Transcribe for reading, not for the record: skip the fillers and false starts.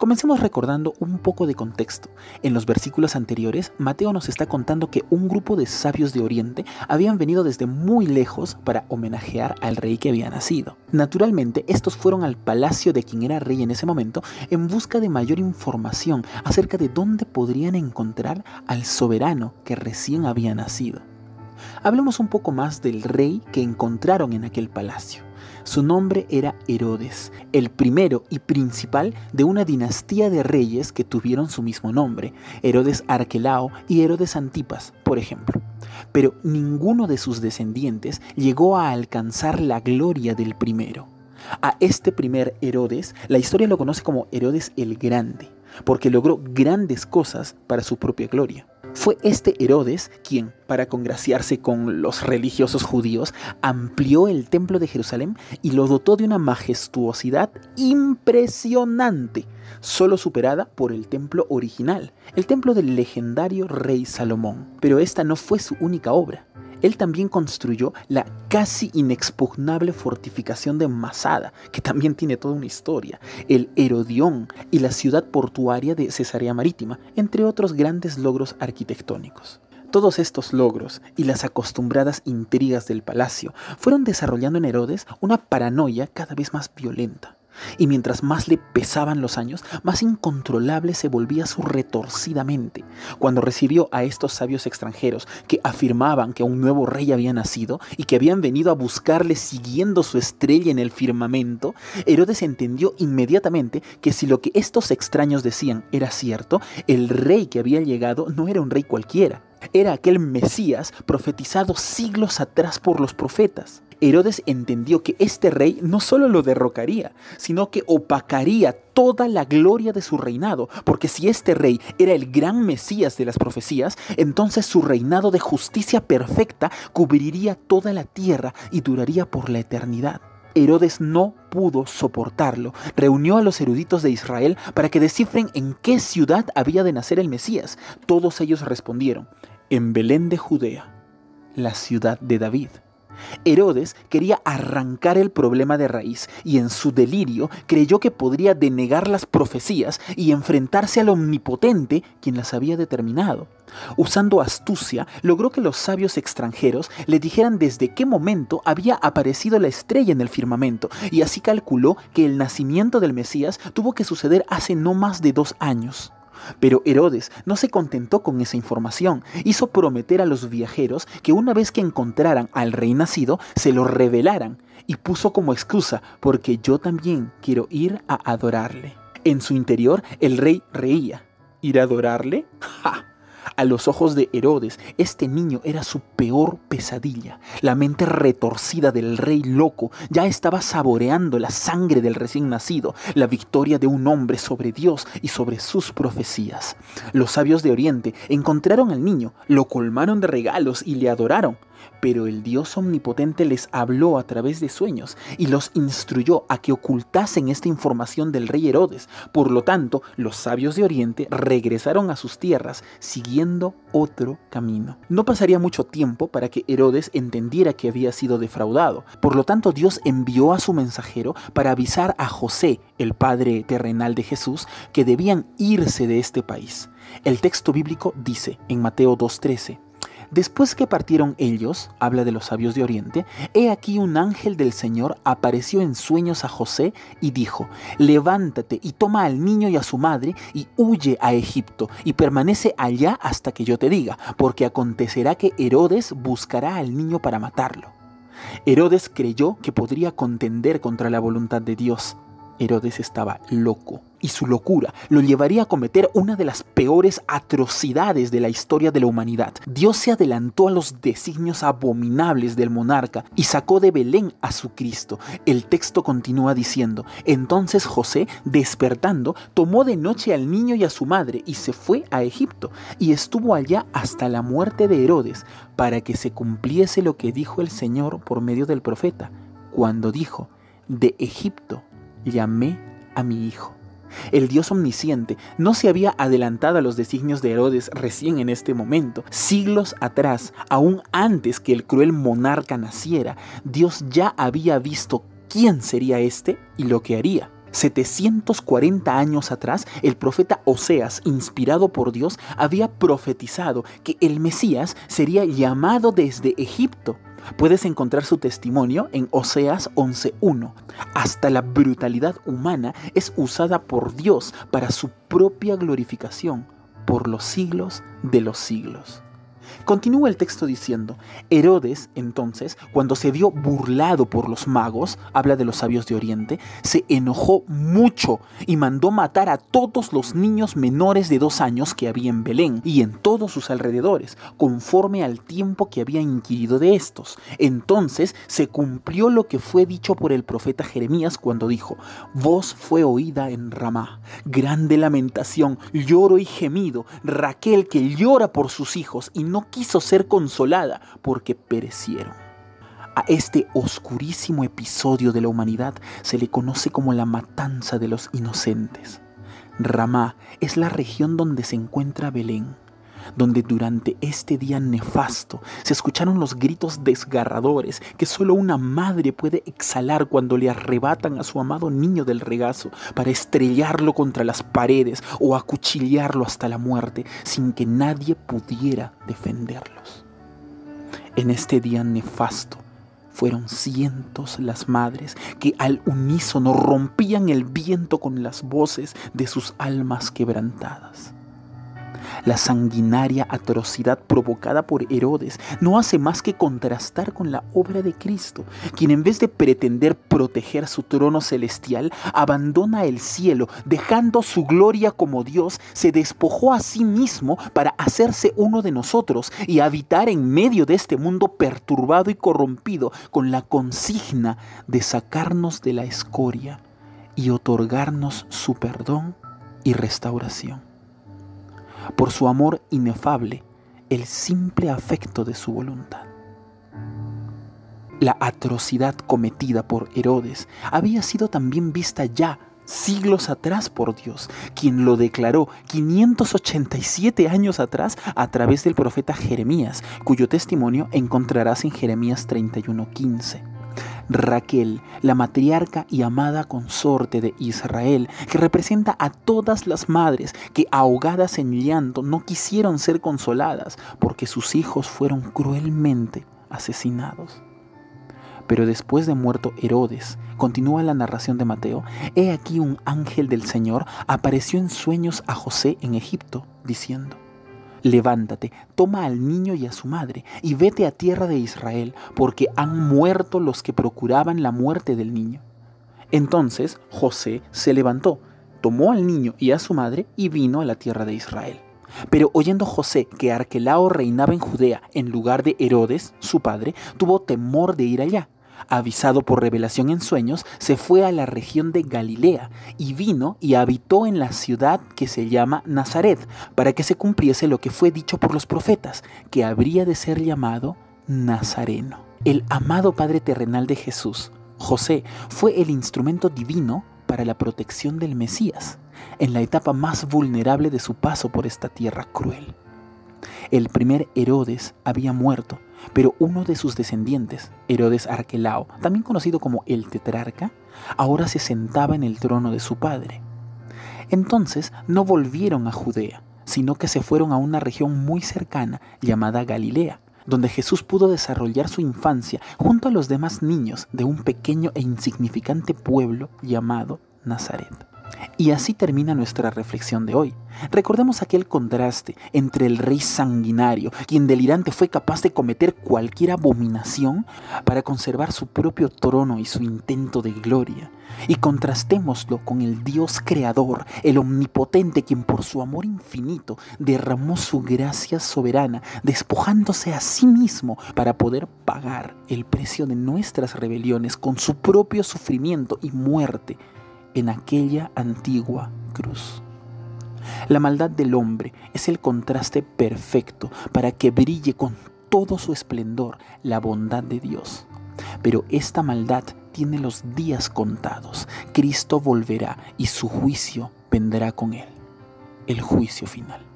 Comencemos recordando un poco de contexto. En los versículos anteriores, Mateo nos está contando que un grupo de sabios de Oriente habían venido desde muy lejos para homenajear al rey que había nacido. Naturalmente, estos fueron al palacio de quien era rey en ese momento en busca de mayor información acerca de dónde podrían encontrar al soberano que recién había nacido. Hablemos un poco más del rey que encontraron en aquel palacio. Su nombre era Herodes, el primero y principal de una dinastía de reyes que tuvieron su mismo nombre, Herodes Arquelao y Herodes Antipas, por ejemplo. Pero ninguno de sus descendientes llegó a alcanzar la gloria del primero. A este primer Herodes, la historia lo conoce como Herodes el Grande, porque logró grandes cosas para su propia gloria. Fue este Herodes quien, para congraciarse con los religiosos judíos, amplió el templo de Jerusalén y lo dotó de una majestuosidad impresionante, solo superada por el templo original, el templo del legendario rey Salomón. Pero esta no fue su única obra. Él también construyó la casi inexpugnable fortificación de Masada, que también tiene toda una historia, el Herodión y la ciudad portuaria de Cesarea Marítima, entre otros grandes logros arquitectónicos. Todos estos logros y las acostumbradas intrigas del palacio fueron desarrollando en Herodes una paranoia cada vez más violenta. Y mientras más le pesaban los años, más incontrolable se volvía su retorcida mente. Cuando recibió a estos sabios extranjeros que afirmaban que un nuevo rey había nacido y que habían venido a buscarle siguiendo su estrella en el firmamento, Herodes entendió inmediatamente que si lo que estos extraños decían era cierto, el rey que había llegado no era un rey cualquiera. Era aquel Mesías profetizado siglos atrás por los profetas. Herodes entendió que este rey no solo lo derrocaría, sino que opacaría toda la gloria de su reinado, porque si este rey era el gran Mesías de las profecías, entonces su reinado de justicia perfecta cubriría toda la tierra y duraría por la eternidad. Herodes no pudo soportarlo. Reunió a los eruditos de Israel para que descifren en qué ciudad había de nacer el Mesías. Todos ellos respondieron: en Belén de Judea, la ciudad de David. Herodes quería arrancar el problema de raíz y en su delirio creyó que podría denegar las profecías y enfrentarse al omnipotente quien las había determinado. Usando astucia, logró que los sabios extranjeros le dijeran desde qué momento había aparecido la estrella en el firmamento, y así calculó que el nacimiento del Mesías tuvo que suceder hace no más de 2 años. Pero Herodes no se contentó con esa información. Hizo prometer a los viajeros que una vez que encontraran al rey nacido, se lo revelaran, y puso como excusa: porque yo también quiero ir a adorarle. En su interior, el rey reía. ¿Ir a adorarle? ¡Ja! A los ojos de Herodes, este niño era su peor pesadilla. La mente retorcida del rey loco ya estaba saboreando la sangre del recién nacido, la victoria de un hombre sobre Dios y sobre sus profecías. Los sabios de Oriente encontraron al niño, lo colmaron de regalos y le adoraron. Pero el Dios omnipotente les habló a través de sueños y los instruyó a que ocultasen esta información del rey Herodes. Por lo tanto, los sabios de Oriente regresaron a sus tierras siguiendo otro camino. No pasaría mucho tiempo para que Herodes entendiera que había sido defraudado. Por lo tanto, Dios envió a su mensajero para avisar a José, el padre terrenal de Jesús, que debían irse de este país. El texto bíblico dice en Mateo 2:13: después que partieron ellos, habla de los sabios de Oriente, he aquí un ángel del Señor apareció en sueños a José y dijo: levántate y toma al niño y a su madre y huye a Egipto y permanece allá hasta que yo te diga, porque acontecerá que Herodes buscará al niño para matarlo. Herodes creyó que podría contender contra la voluntad de Dios. Herodes estaba loco, y su locura lo llevaría a cometer una de las peores atrocidades de la historia de la humanidad. Dios se adelantó a los designios abominables del monarca y sacó de Belén a su Cristo. El texto continúa diciendo: entonces José, despertando, tomó de noche al niño y a su madre y se fue a Egipto, y estuvo allá hasta la muerte de Herodes, para que se cumpliese lo que dijo el Señor por medio del profeta, cuando dijo: de Egipto llamé a mi hijo. El Dios omnisciente no se había adelantado a los designios de Herodes recién en este momento. Siglos atrás, aún antes que el cruel monarca naciera, Dios ya había visto quién sería este y lo que haría. 740 años atrás, el profeta Oseas, inspirado por Dios, había profetizado que el Mesías sería llamado desde Egipto. Puedes encontrar su testimonio en Oseas 11:1. Hasta la brutalidad humana es usada por Dios para su propia glorificación por los siglos de los siglos. Continúa el texto diciendo: Herodes, entonces, cuando se vio burlado por los magos, habla de los sabios de Oriente, se enojó mucho y mandó matar a todos los niños menores de 2 años que había en Belén y en todos sus alrededores, conforme al tiempo que había inquirido de estos. Entonces se cumplió lo que fue dicho por el profeta Jeremías cuando dijo: voz fue oída en Ramá, grande lamentación, lloro y gemido, Raquel que llora por sus hijos y no quiso ser consolada porque perecieron. A este oscurísimo episodio de la humanidad se le conoce como la matanza de los inocentes. Ramá es la región donde se encuentra Belén, donde durante este día nefasto se escucharon los gritos desgarradores que solo una madre puede exhalar cuando le arrebatan a su amado niño del regazo para estrellarlo contra las paredes o acuchillarlo hasta la muerte sin que nadie pudiera defenderlos. En este día nefasto fueron cientos las madres que al unísono rompían el viento con las voces de sus almas quebrantadas. La sanguinaria atrocidad provocada por Herodes no hace más que contrastar con la obra de Cristo, quien en vez de pretender proteger su trono celestial, abandona el cielo, dejando su gloria como Dios, se despojó a sí mismo para hacerse uno de nosotros y habitar en medio de este mundo perturbado y corrompido con la consigna de sacarnos de la escoria y otorgarnos su perdón y restauración. Por su amor inefable, el simple afecto de su voluntad. La atrocidad cometida por Herodes había sido también vista ya siglos atrás por Dios, quien lo declaró 587 años atrás a través del profeta Jeremías, cuyo testimonio encontrarás en Jeremías 31:15. Raquel, la matriarca y amada consorte de Israel, que representa a todas las madres que, ahogadas en llanto, no quisieron ser consoladas porque sus hijos fueron cruelmente asesinados. Pero después de muerto Herodes, continúa la narración de Mateo, he aquí un ángel del Señor apareció en sueños a José en Egipto, diciendo: levántate, toma al niño y a su madre, y vete a tierra de Israel, porque han muerto los que procuraban la muerte del niño. Entonces José se levantó, tomó al niño y a su madre, y vino a la tierra de Israel. Pero oyendo José que Arquelao reinaba en Judea en lugar de Herodes, su padre, tuvo temor de ir allá. Avisado por revelación en sueños, se fue a la región de Galilea y vino y habitó en la ciudad que se llama Nazaret, para que se cumpliese lo que fue dicho por los profetas, que habría de ser llamado Nazareno. El amado Padre terrenal de Jesús, José, fue el instrumento divino para la protección del Mesías, en la etapa más vulnerable de su paso por esta tierra cruel. El primer Herodes había muerto, pero uno de sus descendientes, Herodes Arquelao, también conocido como el tetrarca, ahora se sentaba en el trono de su padre. Entonces no volvieron a Judea, sino que se fueron a una región muy cercana llamada Galilea, donde Jesús pudo desarrollar su infancia junto a los demás niños de un pequeño e insignificante pueblo llamado Nazaret. Y así termina nuestra reflexión de hoy. Recordemos aquel contraste entre el rey sanguinario, quien delirante fue capaz de cometer cualquier abominación para conservar su propio trono y su intento de gloria, y contrastémoslo con el Dios creador, el omnipotente, quien por su amor infinito derramó su gracia soberana, despojándose a sí mismo para poder pagar el precio de nuestras rebeliones con su propio sufrimiento y muerte en aquella antigua cruz. La maldad del hombre es el contraste perfecto para que brille con todo su esplendor la bondad de Dios. Pero esta maldad tiene los días contados. Cristo volverá y su juicio vendrá con él, el juicio final.